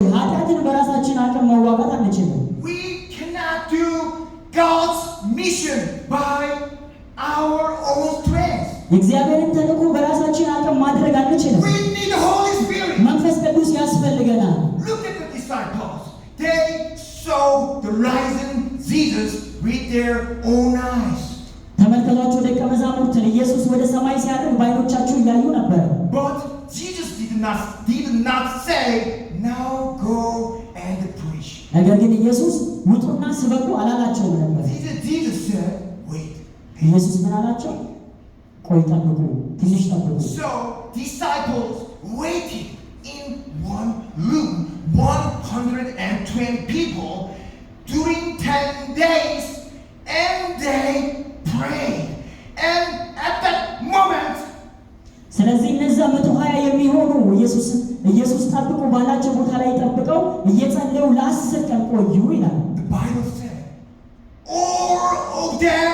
ኃጢአትን በራሳችን አቅም መዋጋት አንችልም። We cannot do God's mission by our own strength. የእግዚአብሔርን ተልእኮ በራሳችን አቅም ማድረግ አንችልም። We need the Holy Spirit. መንፈስ ቅዱስ ያስፈልገናል። Look at the disciples. They saw the risen Jesus with their own eyes. ተመልከቷቸው ደቀ መዛሙርትን ኢየሱስ ወደ ሰማይ ሲያርግ በዓይኖቻቸው እያዩ ነበር። But Jesus did not say, now go and preach. ነገር ግን ኢየሱስ ውጡና ስበኩ አላላቸውም ነበር። Jesus said, wait. ኢየሱስ ምን አላቸው? ቆይ ጠብቁ፣ ትንሽ ጠብቁ። So disciples waited in one room, 120 people during 10 days, and they prayed. And at that moment, ስለዚህ እነዛ 120 የሚሆኑ ኢየሱስ ጠብቁ ባላቸው ቦታ ላይ ጠብቀው እየጸለዩ ለ10 ቀን ቆዩ ይላል። the Bible said, all of them